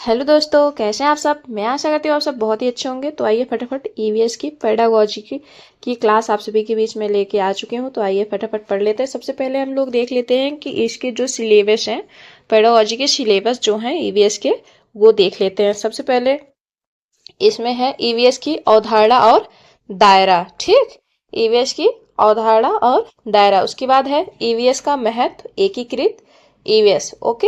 Hello दोस्तों, कैसे हैं आप सब। मैं आशा करती हूँ आप सब बहुत ही अच्छे होंगे। तो आइए फटाफट ईवीएस की पेडागोजी की क्लास आप सभी के बीच में लेके आ चुकी हूँ। तो आइए फटाफट पढ़ लेते हैं। सबसे पहले हम लोग देख लेते हैं कि इसके जो सिलेबस हैं, पेडागोजी के सिलेबस जो हैं ईवीएस के, वो देख लेते हैं। सबसे पहले इसमें है ईवीएस की अवधारणा और दायरा। ठीक, ईवीएस की अवधारणा और दायरा। उसके बाद है ईवीएस का महत्व, एकीकृत ईवीएस। ओके,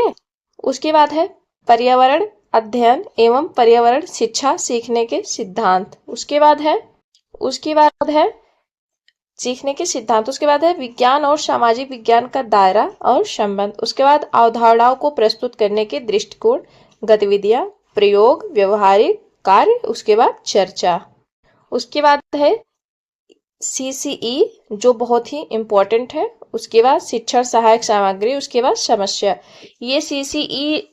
उसके बाद है पर्यावरण अध्ययन एवं पर्यावरण शिक्षा सीखने के सिद्धांत। उसके बाद है सीखने के सिद्धांत। उसके बाद है विज्ञान और सामाजिक विज्ञान का दायरा और संबंध। उसके बाद अवधारणाओं को प्रस्तुत करने के दृष्टिकोण, गतिविधियां, प्रयोग, व्यवहारिक कार्य। उसके बाद चर्चा। उसके बाद है सीसीई जो बहुत ही इम्पोर्टेंट है। उसके बाद शिक्षण सहायक सामग्री। उसके बाद समस्या। ये सीसीई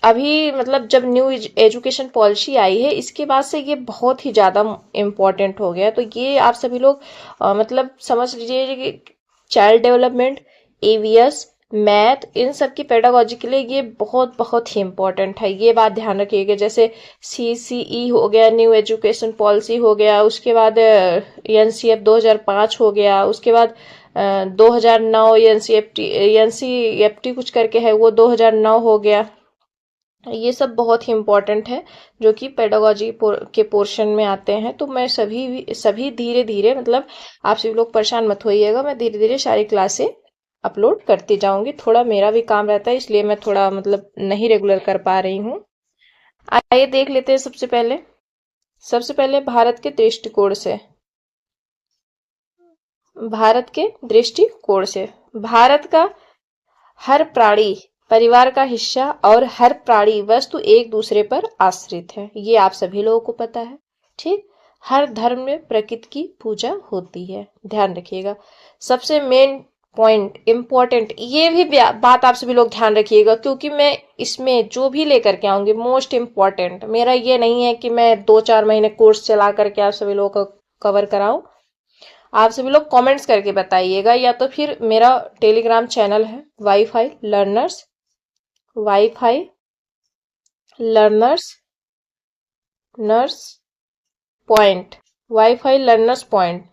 अभी मतलब जब न्यू एजुकेशन पॉलिसी आई है इसके बाद से ये बहुत ही ज़्यादा इम्पोर्टेंट हो गया। तो ये आप सभी लोग मतलब समझ लीजिए कि चाइल्ड डेवलपमेंट, ईवीएस, मैथ, इन सब की पेडागोजी के लिए ये बहुत बहुत ही इम्पोर्टेंट है। ये बात ध्यान रखिएगा। जैसे सीसीई हो गया, न्यू एजुकेशन पॉलिसी हो गया, उसके बाद एनसीएफ 2005 हो गया, उसके बाद 2009 एनसीएफटी कुछ करके है वो 2009 हो गया। ये सब बहुत ही इम्पोर्टेंट है जो कि पेडागोजी के पोर्शन में आते हैं। तो मैं सभी धीरे धीरे मतलब आप सभी लोग परेशान मत होइएगा, मैं धीरे धीरे सारी क्लासें अपलोड करती जाऊंगी। थोड़ा मेरा भी काम रहता है इसलिए मैं थोड़ा मतलब नहीं रेगुलर कर पा रही हूँ। आइए देख लेते हैं। सबसे पहले भारत के दृष्टिकोण से भारत का हर प्राणी परिवार का हिस्सा और हर प्राणी वस्तु एक दूसरे पर आश्रित है। ये आप सभी लोगों को पता है। ठीक, हर धर्म में प्रकृति की पूजा होती है, ध्यान रखिएगा। सबसे मेन पॉइंट इम्पोर्टेंट, ये भी बात आप सभी लोग ध्यान रखिएगा क्योंकि मैं इसमें जो भी लेकर के आऊंगी मोस्ट इम्पोर्टेंट, मेरा ये नहीं है कि मैं 2-4 महीने कोर्स चला करके आप सभी लोगों को कवर कराऊं। आप सभी लोग कमेंट्स करके बताइएगा, या तो फिर मेरा टेलीग्राम चैनल है wifi learners nurse point wifi learners point,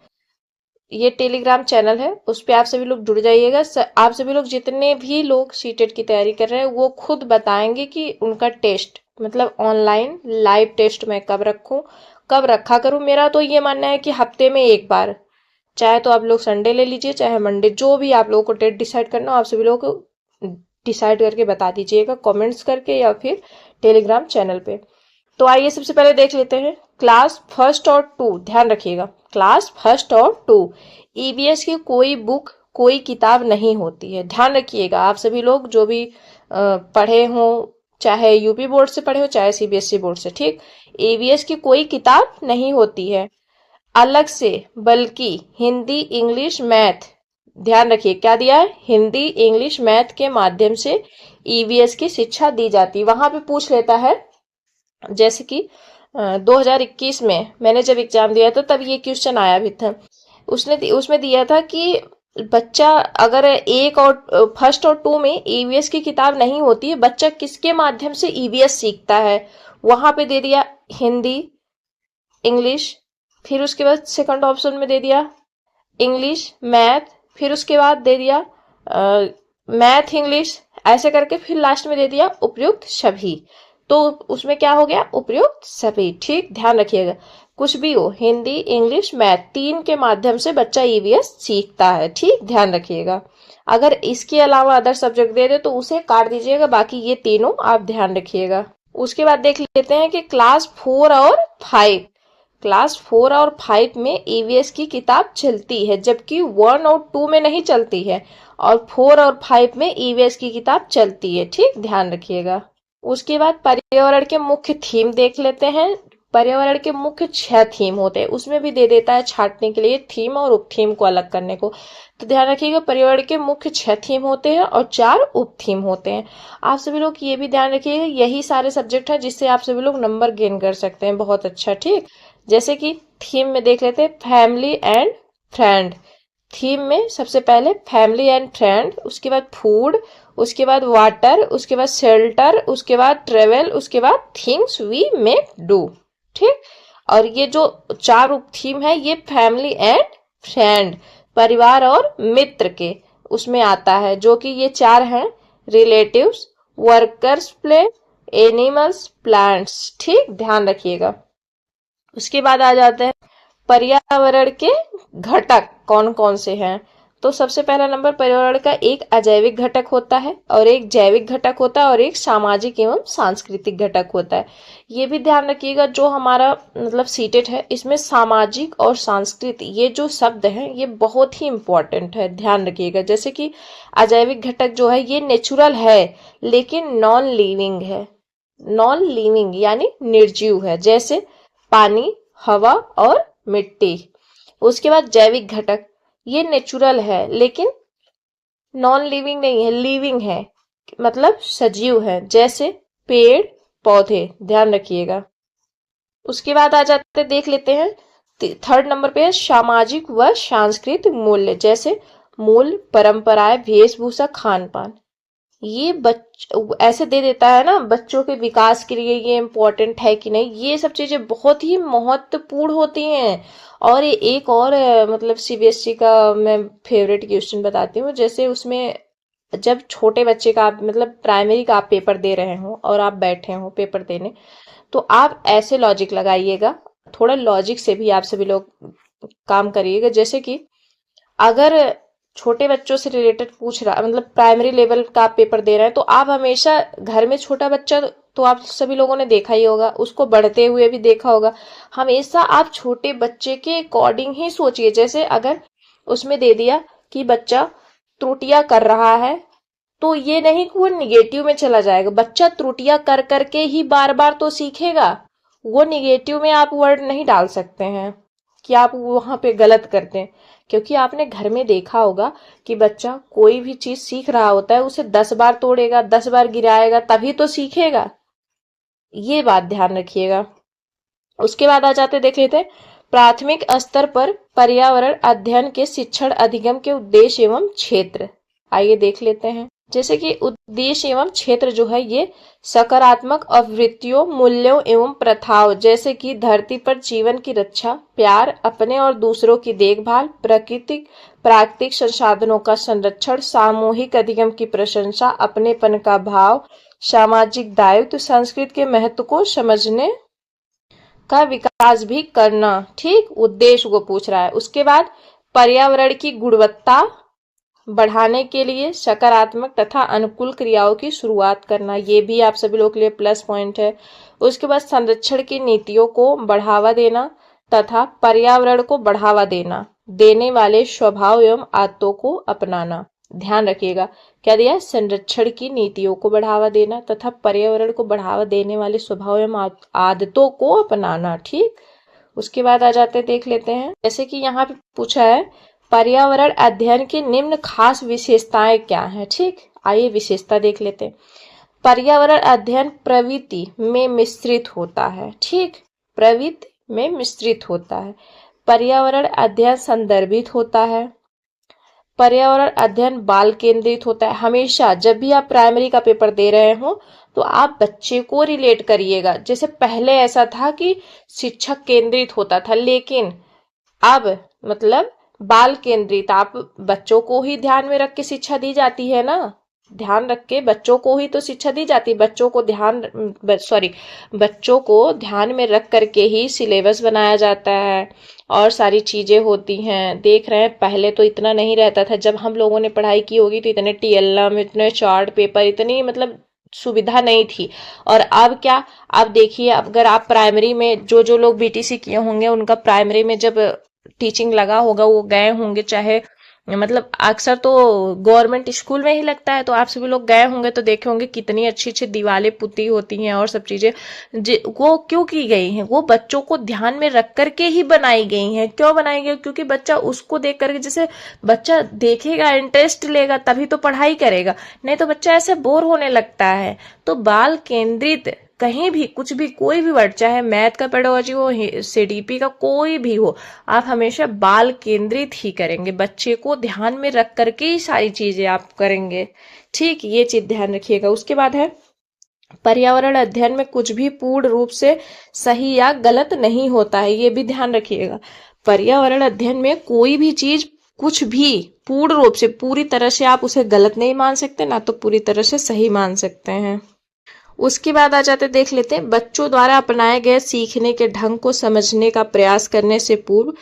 ये टेलीग्राम चैनल है। उस पे आप सभी लोग जुड़ जाइएगा। आप सभी लोग जितने भी लोग सीटेट की तैयारी कर रहे हैं वो खुद बताएंगे कि उनका टेस्ट मतलब ऑनलाइन लाइव टेस्ट मैं कब रखा करूं। मेरा तो ये मानना है कि हफ्ते में एक बार, चाहे तो आप लोग संडे ले लीजिए चाहे मंडे, जो भी आप लोगों को डेट डिसाइड करना हो आप सभी लोगों को डिसाइड करके बता दीजिएगा कमेंट्स करके या फिर टेलीग्राम चैनल पे। तो आइए सबसे पहले देख लेते हैं क्लास फर्स्ट और 2। ध्यान रखिएगा, क्लास फर्स्ट और 2 ईवीएस की कोई बुक कोई किताब नहीं होती है। ध्यान रखिएगा, आप सभी लोग जो भी पढ़े हो, चाहे यूपी बोर्ड से पढ़े हो चाहे सीबीएसई बोर्ड से, ठीक, ईवीएस की कोई किताब नहीं होती है अलग से, बल्कि हिंदी इंग्लिश मैथ, ध्यान रखिए क्या दिया है, हिंदी इंग्लिश मैथ के माध्यम से ईवीएस की शिक्षा दी जाती है। वहां पे पूछ लेता है, जैसे कि 2021 में मैंने जब एग्जाम दिया था तब ये क्वेश्चन आया भी था। उसमें दिया था कि बच्चा अगर एक और फर्स्ट और 2 में ईवीएस की किताब नहीं होती है, बच्चा किसके माध्यम से ईवीएस सीखता है। वहां पे दे दिया हिंदी इंग्लिश, फिर उसके बाद सेकंड ऑप्शन में दे दिया इंग्लिश मैथ, फिर उसके बाद दे दिया मैथ इंग्लिश, ऐसे करके फिर लास्ट में दे दिया उपयुक्त सभी। तो उसमें क्या हो गया, उपयुक्त सभी। ठीक, ध्यान रखिएगा, कुछ भी हो, हिंदी इंग्लिश मैथ 3 के माध्यम से बच्चा ईवीएस सीखता है। ठीक, ध्यान रखिएगा। अगर इसके अलावा अदर सब्जेक्ट दे दे तो उसे काट दीजिएगा, बाकी ये तीनों आप ध्यान रखिएगा। उसके बाद देख लेते हैं कि क्लास 4 और 5 में ईवीएस की किताब चलती है, जबकि 1 और 2 में नहीं चलती है, और 4 और 5 में ईवीएस की किताब चलती है। ठीक, ध्यान रखिएगा। उसके बाद पर्यावरण के मुख्य थीम देख लेते हैं। पर्यावरण के मुख्य 6 थीम होते हैं, उसमें भी दे देता है छांटने के लिए थीम और उप थीम को अलग करने को। तो ध्यान रखिएगा, पर्यावरण के मुख्य 6 थीम होते हैं और 4 उप थीम होते हैं। आप सभी लोग ये भी ध्यान रखिएगा, यही सारे सब्जेक्ट है जिससे आप सभी लोग नंबर गेन कर सकते हैं बहुत अच्छा। ठीक, जैसे कि थीम में देख लेते हैं फैमिली एंड फ्रेंड। थीम में सबसे पहले फैमिली एंड फ्रेंड, उसके बाद फूड, उसके बाद वाटर, उसके बाद शेल्टर, उसके बाद ट्रेवल, उसके बाद थिंग्स वी मे डू। ठीक। और ये जो चार उप थीम है ये फैमिली एंड फ्रेंड, परिवार और मित्र के उसमें आता है, जो कि ये चार हैं: relatives, workers play, animals, plants. ठीक, ध्यान रखिएगा। उसके बाद आ जाते हैं पर्यावरण के घटक कौन कौन से हैं। तो सबसे पहला नंबर पर्यावरण का एक अजैविक घटक होता है और एक जैविक घटक होता है और एक सामाजिक एवं सांस्कृतिक घटक होता है। ये भी ध्यान रखिएगा, जो हमारा मतलब सीटेट है इसमें सामाजिक और सांस्कृतिक ये जो शब्द हैं ये बहुत ही इंपॉर्टेंट है, ध्यान रखिएगा। जैसे कि अजैविक घटक जो है ये नेचुरल है लेकिन नॉन लिविंग है, नॉन लिविंग यानी निर्जीव है, जैसे पानी, हवा और मिट्टी। उसके बाद जैविक घटक ये नेचुरल है लेकिन नॉन लिविंग नहीं है, लिविंग है, मतलब सजीव है, जैसे पेड़ पौधे, ध्यान रखिएगा। उसके बाद आ जाते देख लेते हैं थर्ड नंबर पे है सामाजिक व सांस्कृतिक मूल्य, जैसे मूल, परंपराएं, वेशभूषा, खान पान। ये ऐसे दे देता है ना बच्चों के विकास के लिए ये इम्पोर्टेंट है कि नहीं, ये सब चीजें बहुत ही महत्वपूर्ण होती हैं। और ये एक और मतलब सीबीएसई का मैं फेवरेट क्वेश्चन बताती हूँ, जैसे उसमें जब छोटे बच्चे का आप मतलब प्राइमरी का आप पेपर दे रहे हो और आप बैठे हो पेपर देने, तो आप ऐसे लॉजिक लगाइएगा, थोड़ा लॉजिक से भी आप सभी लोग काम करिएगा। जैसे कि अगर छोटे बच्चों से रिलेटेड पूछ रहा मतलब प्राइमरी लेवल का आप पेपर दे रहे हैं, तो आप हमेशा घर में छोटा बच्चा तो आप सभी लोगों ने देखा ही होगा, उसको बढ़ते हुए भी देखा होगा, हमेशा आप छोटे बच्चे के अकॉर्डिंग ही सोचिए। जैसे अगर उसमें दे दिया कि बच्चा त्रुटियां कर रहा है, तो ये नहीं कि वो निगेटिव में चला जाएगा, बच्चा त्रुटियां कर करके ही बार बार तो सीखेगा। वो निगेटिव में आप वर्ड नहीं डाल सकते हैं कि आप वहां पे गलत करते हैं, क्योंकि आपने घर में देखा होगा कि बच्चा कोई भी चीज सीख रहा होता है उसे 10 बार तोड़ेगा, 10 बार गिराएगा, तभी तो सीखेगा। ये बात ध्यान रखिएगा। उसके बाद आ जाते देख लेते हैं प्राथमिक स्तर पर पर्यावरण अध्ययन के शिक्षण अधिगम के उद्देश्य एवं क्षेत्र। आइए देख लेते हैं। जैसे कि उद्देश्य एवं क्षेत्र जो है ये सकारात्मक आवृत्तियों, मूल्यों एवं प्रथाओं, जैसे कि धरती पर जीवन की रक्षा, प्यार, अपने और दूसरों की देखभाल, प्राकृतिक संसाधनों का संरक्षण, सामूहिक अधिगम की प्रशंसा, अपनेपन का भाव, सामाजिक दायित्व, संस्कृति के महत्व को समझने का विकास भी करना। ठीक, उद्देश्य को पूछ रहा है। उसके बाद पर्यावरण की गुणवत्ता बढ़ाने के लिए सकारात्मक तथा अनुकूल क्रियाओं की शुरुआत करना, ये भी आप सभी लोगों के लिए प्लस पॉइंट है। उसके बाद संरक्षण की नीतियों को बढ़ावा देना तथा पर्यावरण को बढ़ावा देने वाले स्वभाव एवं आदतों को अपनाना। ध्यान रखिएगा क्या दिया, संरक्षण की नीतियों को बढ़ावा देना तथा पर्यावरण को बढ़ावा देने वाले स्वभाव एवं आदतों को अपनाना। ठीक, उसके बाद आ जाते देख लेते हैं। जैसे कि यहाँ पे पूछा है पर्यावरण अध्ययन की निम्न खास विशेषताएं क्या हैं। ठीक, आइए विशेषता देख लेते हैं। पर्यावरण अध्ययन प्रवृत्ति में मिश्रित होता है। ठीक, प्रवृत्ति में मिश्रित होता है। पर्यावरण अध्ययन संदर्भित होता है। पर्यावरण अध्ययन बाल केंद्रित होता है। हमेशा जब भी आप प्राइमरी का पेपर दे रहे हो तो आप बच्चे को रिलेट करिएगा। जैसे पहले ऐसा था कि शिक्षक केंद्रित होता था, लेकिन अब मतलब बाल केंद्रित, आप बच्चों को ही ध्यान में रख के शिक्षा दी जाती है ना, ध्यान रख के बच्चों को ही तो शिक्षा दी जाती है, बच्चों को ध्यान में रख करके ही सिलेबस बनाया जाता है और सारी चीजें होती हैं। देख रहे हैं पहले तो इतना नहीं रहता था, जब हम लोगों ने पढ़ाई की होगी तो इतने टीएलएम, इतने चार्ट पेपर, इतनी मतलब सुविधा नहीं थी। और अब क्या, अब देखिए अगर आप प्राइमरी में जो लोग बीटीसी किए होंगे उनका प्राइमरी में जब टीचिंग लगा होगा वो गए होंगे, चाहे मतलब अक्सर तो गवर्नमेंट स्कूल में ही लगता है, तो आप सभी लोग गए होंगे तो देखे होंगे कितनी अच्छी अच्छी दीवारें पुती होती हैं और सब चीजें। वो क्यों की गई हैं, वो बच्चों को ध्यान में रख करके ही बनाई गई हैं। क्यों बनाई गई, क्योंकि बच्चा उसको देख करके, जैसे बच्चा देखेगा इंटरेस्ट लेगा तभी तो पढ़ाई करेगा, नहीं तो बच्चा ऐसे बोर होने लगता है। तो बाल केंद्रित कहीं भी कुछ भी कोई भी वर्ड, चाहे मैथ का पेडागोजी हो, सीडीपी का कोई भी हो, आप हमेशा बाल केंद्रित ही करेंगे, बच्चे को ध्यान में रख करके ही सारी चीजें आप करेंगे। ठीक, ये चीज ध्यान रखिएगा। उसके बाद है पर्यावरण अध्ययन में कुछ भी पूर्ण रूप से सही या गलत नहीं होता है, ये भी ध्यान रखिएगा। पर्यावरण अध्ययन में कोई भी चीज कुछ भी पूर्ण रूप से पूरी तरह से आप उसे गलत नहीं मान सकते, ना तो पूरी तरह से सही मान सकते हैं। उसके बाद आ जाते देख लेते हैं, बच्चों द्वारा अपनाए गए सीखने के ढंग को समझने का प्रयास करने से पूर्व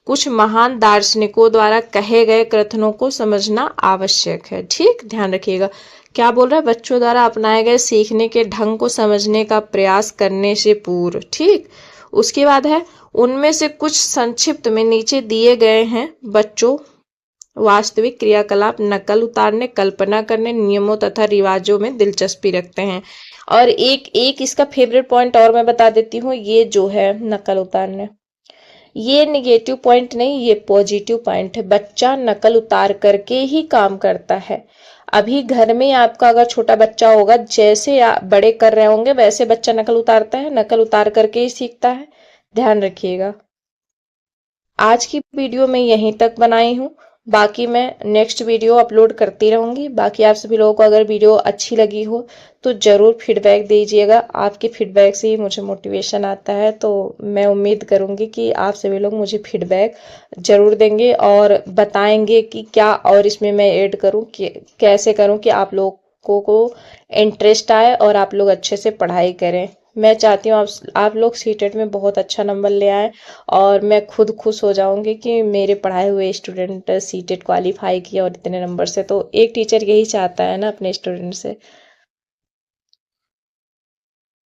कुछ महान दार्शनिकों द्वारा कहे गए कथनों को समझना आवश्यक है। ठीक, ध्यान रखिएगा। क्या बोल रहा है, बच्चों द्वारा अपनाए गए सीखने के ढंग को समझने का प्रयास करने से पूर्व। ठीक, उसके बाद है, उनमें से कुछ संक्षिप्त में नीचे दिए गए हैं। बच्चों वास्तविक क्रियाकलाप, नकल उतारने, कल्पना करने, नियमों तथा रिवाजों में दिलचस्पी रखते हैं। और एक एक इसका फेवरेट पॉइंट और मैं बता देती हूँ, ये जो है नकल उतारने, ये निगेटिव पॉइंट नहीं, ये पॉजिटिव पॉइंट है। बच्चा नकल उतार करके ही काम करता है। अभी घर में आपका अगर छोटा बच्चा होगा, जैसे बड़े कर रहे होंगे वैसे बच्चा नकल उतारता है, नकल उतार करके ही सीखता है। ध्यान रखिएगा। आज की वीडियो मैं यहीं तक बनाई हूँ, बाकी मैं नेक्स्ट वीडियो अपलोड करती रहूंगी। बाकी आप सभी लोगों को अगर वीडियो अच्छी लगी हो तो जरूर फीडबैक दीजिएगा, आपके फीडबैक से ही मुझे मोटिवेशन आता है। तो मैं उम्मीद करूंगी कि आप सभी लोग मुझे फीडबैक जरूर देंगे और बताएंगे कि क्या और इसमें मैं ऐड करूं, कि कैसे करूं कि आप लोगों को इंटरेस्ट आए और आप लोग अच्छे से पढ़ाई करें। मैं चाहती हूँ आप लोग सीटेट में बहुत अच्छा नंबर ले आए, और मैं खुद खुश हो जाऊंगी कि मेरे पढ़ाए हुए स्टूडेंट सीटेट क्वालिफाई किया और इतने नंबर से। तो एक टीचर यही चाहता है ना अपने स्टूडेंट से।